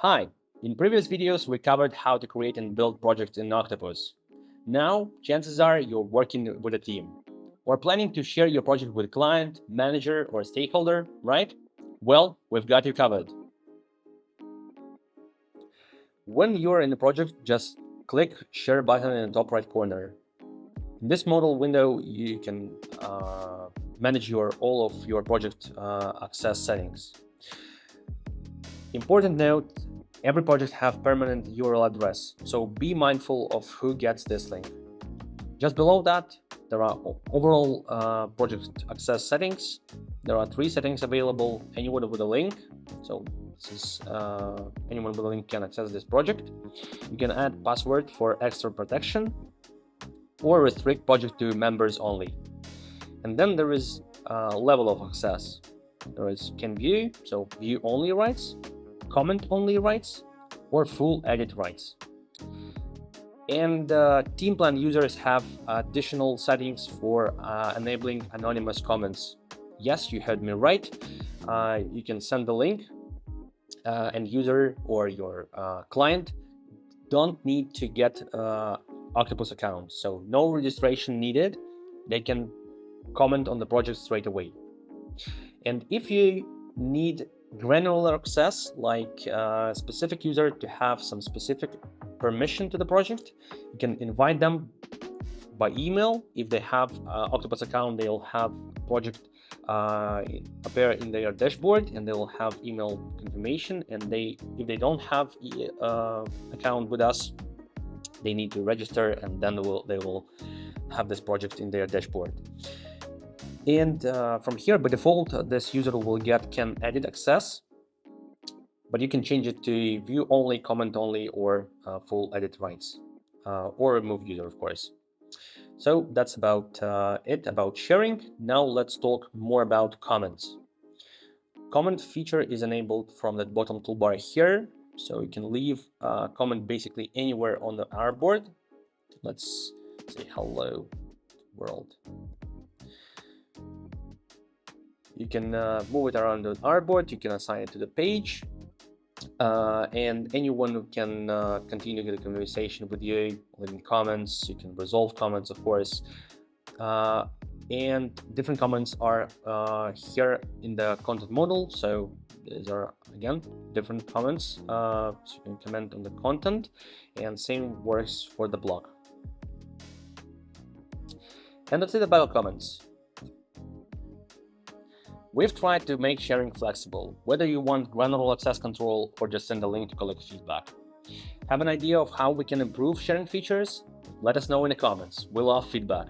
Hi, in previous videos we covered how to create and build projects in Octopus. Now, chances are you're working with a team or planning to share your project with a client, manager, or stakeholder, right? Well, we've got you covered. When you're in a project, just click Share button in the top right corner. In this modal window, you can manage all of your project access settings. Important note, every project have permanent URL address, so be mindful of who gets this link. Just below that, there are overall project access settings. There are 3 settings available. Anyone with a link, so this is anyone with a link can access this project. You can add password for extra protection or restrict project to members only. And then there is level of access. There is can view, so view only rights, comment only rights, or full edit rights. And team plan users have additional settings for enabling anonymous comments. Yes, you heard me right. You can send the link and user or your client don't need to get Octopus account, so no registration needed. They can comment on the project straight away. And if you need granular access, like a specific user to have some specific permission to the project, you can invite them by email. If they have Octopus account, they'll have project appear in their dashboard, and they will have email confirmation. And if they don't have account with us, they need to register, and then they will have this project in their dashboard. And from here, by default, this user will get can edit access, but you can change it to view only, comment only, or full edit rights, or remove user, of course. So that's about it about sharing. Now let's talk more about comments. Comment feature is enabled from the bottom toolbar here, so you can leave a comment basically anywhere on the artboard. Let's say hello world. You can move it around the artboard, you can assign it to the page, and anyone can continue the conversation with you, leaving comments. You can resolve comments, of course, and different comments are here in the content model. So these are, again, different comments, so you can comment on the content, and same works for the blog. And that's it about comments. We've tried to make sharing flexible, whether you want granular access control or just send a link to collect feedback. Have an idea of how we can improve sharing features? Let us know in the comments. We love feedback.